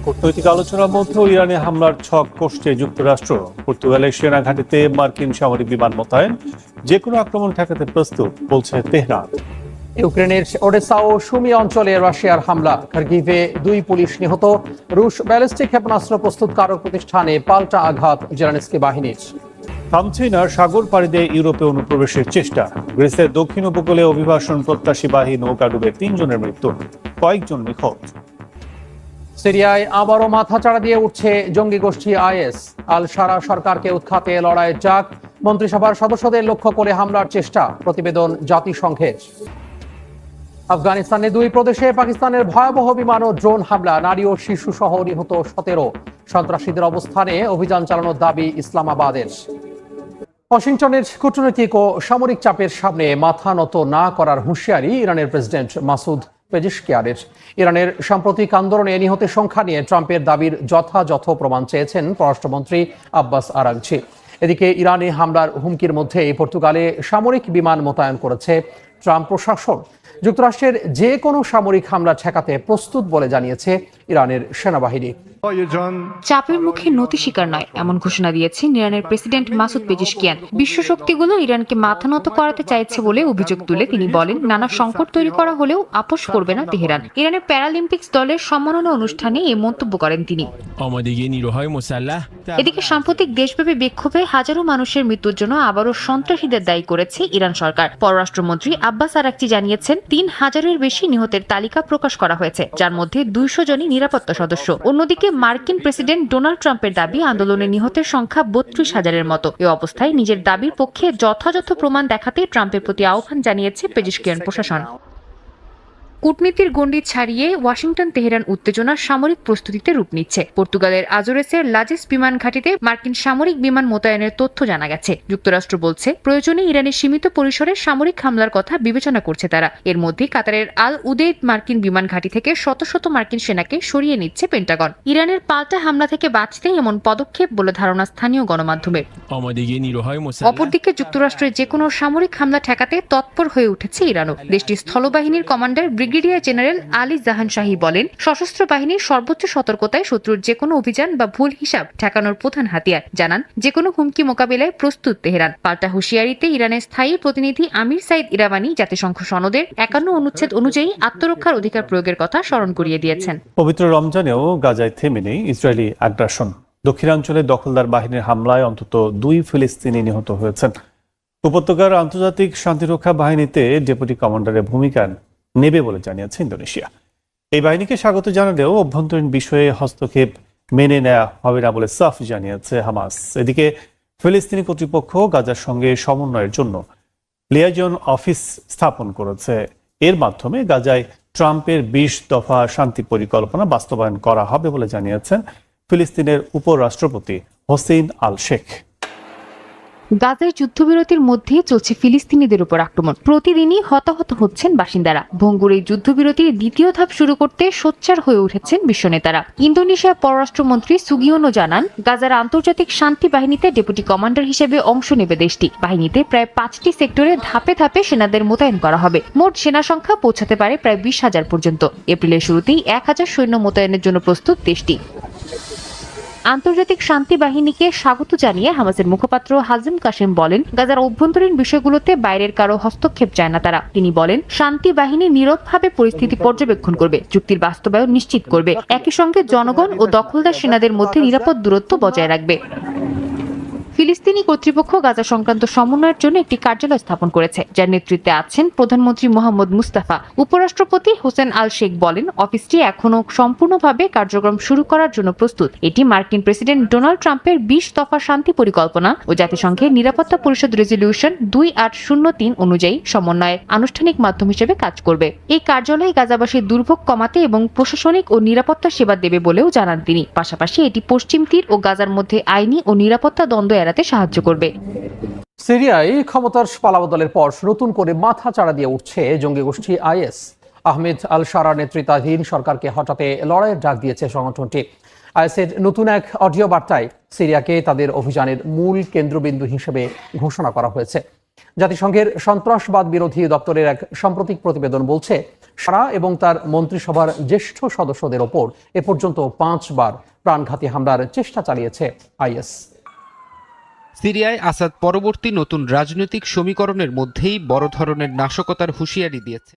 কূটনৈতিক আলোচনার মধ্যে ইরানে হামলার ছক কষছে যুক্তরাষ্ট্র। পর্তুগালের সেনা ঘাঁটিতে মার্কিন সামরিক বিমান মোতায়েন, যে কোনো আক্রমণ ঠেকাতে প্রস্তুত বলছে তেহরান। ইউক্রেনের ওডেসা ও সুমি অঞ্চলে রাশিয়ার হামলা, খার্কিভে 2 পুলিশ নিহত। রুশ ব্যালিস্টিক ক্ষেপণাস্ত্র প্রস্তুতকারক প্রতিষ্ঠানে পাল্টা আঘাত জেলেনস্কি বাহিনীর। থামছেই না সাগর পাড়ি দিয়ে ইউরোপে অনুপ্রবেশের চেষ্টা। গ্রিসের দক্ষিণ উপকূলে অভিবাসন প্রত্যাশী বাহী নৌকা ডুবে 3 জনের মৃত্যু, কয়েকজন নিখোঁজ। সিরিয়ায় আবারও মাথাচাড়া দিয়ে উঠছে জঙ্গি গোষ্ঠী আইএস। আল সারা সরকারকে উৎখাতে লড়াইয়ের ডাক, মন্ত্রিসভার সদস্যদের লক্ষ্য করে হামলার চেষ্টা, প্রতিবেদন জাতিসংঘের। আফগানিস্তানে 2 প্রদেশে পাকিস্তানের ভয়াবহ বিমান ও ড্রোন হামলা, নারী ও শিশু সহ নিহত 17। সন্ত্রাসীদের অবস্থানে অভিযান চালানোর দাবি ইসলামাবাদের। ওয়াশিংটনের কূটনৈতিক ও সামরিক চাপের সামনে মাথা নত না করার হুঁশিয়ারি ইরানের প্রেসিডেন্ট মাসুদ পেজেশকিয়ানের। ইরানের সাম্প্রতিক আন্দোলনে নিহতের সংখ্যা নিয়ে ট্রাম্পের দাবির যথাযথ প্রমাণ চেয়েছেন পররাষ্ট্রমন্ত্রী আব্বাস আরাগচি। এদিকে ইরানে হামলার হুমকির মধ্যে পর্তুগালে সামরিক বিমান মোতায়েন করেছে ট্রাম্প প্রশাসন। যুক্তরাষ্ট্রের যে কোনো সামরিক হামলা ঠেকাতে প্রস্তুত বলে জানিয়েছে ইরানের সেনাবাহিনী। চাপের মুখে নতি স্বীকার নয়, এমন ঘোষণা দিয়েছেন ইরানের প্রেসিডেন্ট মাসুদ পেজেশকিয়ান। বিশ্ব শক্তিগুলো ইরানকে মাথা নত করাতে চাইছে বলে অভিযোগ তুলে তিনি বলেন, নানা সংকট তৈরি করা হলেও আপোষ করবে না তেহরান। ইরানের প্যারালিম্পিক্স দলের সম্মাননা অনুষ্ঠানে এই মন্তব্য করেন তিনি। এদিকে সাম্প্রতিক দেশব্যাপী বিক্ষোভে হাজারো মানুষের মৃত্যুর জন্য আবারও সন্ত্রাসীদের দায়ী করেছে ইরান সরকার। পররাষ্ট্রমন্ত্রী আব্বাস আরাগচি জানিয়েছেন, 3000-এর বেশি নিহতের তালিকা প্রকাশ করা হয়েছে, যার মধ্যে 200 জনই নিরাপত্তা সদস্য। অন্যদিকে মার্কিন প্রেসিডেন্ট ডোনাল্ড ট্রাম্পের দাবি আন্দোলনে নিহতের সংখ্যা 32,000-এর মতো। এ অবস্থায় নিজের দাবির পক্ষে যথাযথ প্রমাণ দেখাতে ট্রাম্পের প্রতি আহ্বান জানিয়েছে পেজেশকিয়ান প্রশাসন। কূটনীতির গণ্ডি ছাড়িয়ে ওয়াশিংটন তেহরান উত্তেজনা সামরিক প্রস্তুতিতে রূপ নিচ্ছে। পর্তুগালের আজোরেসের লাজেস বিমান ঘাঁটিতে মার্কিন সামরিক বিমান মোতায়েনের তথ্য জানা গেছে। যুক্তরাষ্ট্র বলছে, প্রয়োজনে ইরানের সীমিত পরিসরে সামরিক হামলার কথা বিবেচনা করছে তারা। এর মধ্যে কাতারের আল উদেইদ মার্কিন বিমান ঘাঁটি থেকে শত শত মার্কিন সেনাকে সরিয়ে নিচ্ছে পেন্টাগন। ইরানের পাল্টা হামলা থেকে বাঁচতে এমন পদক্ষেপ বলে ধারণা স্থানীয় গণমাধ্যমের। অপরদিকে যুক্তরাষ্ট্রের যে কোনো সামরিক হামলা ঠেকাতে তৎপর হয়ে উঠেছে ইরানও। দেশটির স্থলবাহিনীর কমান্ডার ব্রিগেডিয়ার জেনারেল আলী জাহান শাহী বলেন, সশস্ত্র বাহিনীর সর্বোচ্চ সতর্কতায় শত্রুর যে কোনো অভিযান বা ভুল হিসাব ঠেকানোর প্রধান হাতিয়ার। জানান, যে কোনো হুমকি মোকাবিলায় প্রস্তুত তেহরান। পাল্টা হুঁশিয়ারিতে ইরানের স্থায়ী প্রতিনিধি আমির সাইদ ইরাবানি জাতিসংঘ সনদের 51 অনুচ্ছেদ অনুযায়ী আত্মরক্ষার অধিকার প্রয়োগের কথা স্মরণ করিয়ে দিয়েছেন। পবিত্র রমজানেও গাজায় থেমে নেই ইসরায়েলি আগ্রাসন। দক্ষিণাঞ্চলে দখলদার বাহিনীর হামলায় অন্তত 2 ফিলিস্তিনি নিহত হয়েছেন। উপত্যকার আন্তর্জাতিক শান্তিরক্ষা বাহিনীতে ডেপুটি কমান্ডারের ভূমিকা নেবে বলে জানিয়েছে ইন্দোনেশিয়া। এই বাহিনীকে স্বাগত জানালেও অভ্যন্তরীণ বিষয়ে হস্তক্ষেপ মেনে নেওয়া হবে না বলে সাফ জানিয়েছে হামাস। এদিকে ফিলিস্তিনি কর্তৃপক্ষ গাজার সঙ্গে সমন্বয়ের জন্য লিয়াজন অফিস স্থাপন করেছে। এর মাধ্যমে গাজায় ট্রাম্পের 20 দফা শান্তি পরিকল্পনা বাস্তবায়ন করা হবে বলে জানিয়েছেন ফিলিস্তিনের উপরাষ্ট্রপতি হোসেইন আল শেখ। গাজায় যুদ্ধবিরতির মধ্যে চলছে ফিলিস্তিনিদের উপর আক্রমণ। প্রতিদিনই হতাহত হচ্ছেন বাসিন্দারা। ভঙ্গুর এই যুদ্ধবিরতির দ্বিতীয় ধাপ শুরু করতে সোচ্চার হয়ে উঠেছেন বিশ্বনেতারা। ইন্দোনেশিয়ার পররাষ্ট্রমন্ত্রী সুগিয়োনো জানান, গাজার আন্তর্জাতিক শান্তি বাহিনীতে ডেপুটি কমান্ডার হিসেবে অংশ নেবে দেশটি। বাহিনীতে প্রায় 5টি সেক্টরে ধাপে ধাপে সেনাদের মোতায়েন করা হবে। মোট সেনা সংখ্যা পৌঁছাতে পারে প্রায় 20,000 পর্যন্ত। এপ্রিলের শুরুতেই 1000 সৈন্য মোতায়েনের জন্য প্রস্তুত দেশটি। আন্তর্জাতিক শান্তি বাহিনীকে স্বাগত জানিয়ে হামাসের মুখপাত্র হাজিম কাসেম বলেন, গাজার অভ্যন্তরীণ বিষয়গুলোতে বাইরের কারো হস্তক্ষেপ চায় না তারা। তিনি বলেন, শান্তি বাহিনী নীরবভাবে পরিস্থিতি পর্যবেক্ষণ করবে, চুক্তির বাস্তবায়ন নিশ্চিত করবে, একই সঙ্গে জনগণ ও দখলদার সেনাদের মধ্যে নিরাপদ দূরত্ব বজায় রাখবে। ফিলিস্তিনি কর্তৃপক্ষ গাজা সংক্রান্ত সমন্বয়ের জন্য একটি কার্যালয় স্থাপন করেছে, যার নেতৃত্বে আছেন প্রধানমন্ত্রী মোহাম্মদ মুস্তাফা। উপরাষ্ট্রপতি হোসেন আল শেখ বলেন, অফিসটি এখনো সম্পূর্ণভাবে কার্যক্রম শুরু করার জন্য প্রস্তুত। এটি মার্কিন প্রেসিডেন্ট ডোনাল্ড ট্রাম্পের 20 দফা শান্তি পরিকল্পনা ও জাতিসংঘের নিরাপত্তা পরিষদ রেজলিউশন 2803 অনুযায়ী সমন্বয়ের আনুষ্ঠানিক মাধ্যম হিসেবে কাজ করবে। এই কার্যালয় গাজাবাসীর দুর্ভোগ কমাতে এবং প্রশাসনিক ও নিরাপত্তা সেবা দেবে বলেও জানান তিনি। পাশাপাশি এটি পশ্চিম তীর ও গাজার মধ্যে আইনি ও নিরাপত্তা দ্বন্দ্ব এড়াতে সাহায্য করবে। সিরিয়ায় ক্ষমতার পালাবদলের পর নতুন করে মাথা চাড়া দিয়ে উঠছে জঙ্গি গোষ্ঠী আইএস। আহমেদ আল সারা নেতৃত্বাধীন সরকারকে হটাতে লড়াইয়ের ডাক দিয়েছে সংগঠনটি। আইএসের নতুন এক অডিও বার্তায় সিরিয়াকে তাদের অভিযানের মূল কেন্দ্রবিন্দু হিসেবে ঘোষণা করা হয়েছে। জাতিসংঘের সন্ত্রাসবাদ বিরোধী দপ্তরের এক সাম্প্রতিক প্রতিবেদন বলছে, সারা এবং তার মন্ত্রিসভার জ্যেষ্ঠ সদস্যদের ওপর এ পর্যন্ত 5 বার প্রাণঘাতী হামলার চেষ্টা চালিয়েছে আইএস। সিরিয়ায় আসাদ পরবর্তী নতুন রাজনৈতিক সমীকরণের মধ্যেই বড় ধরনের নাশকতার হুঁশিয়ারি দিয়েছে।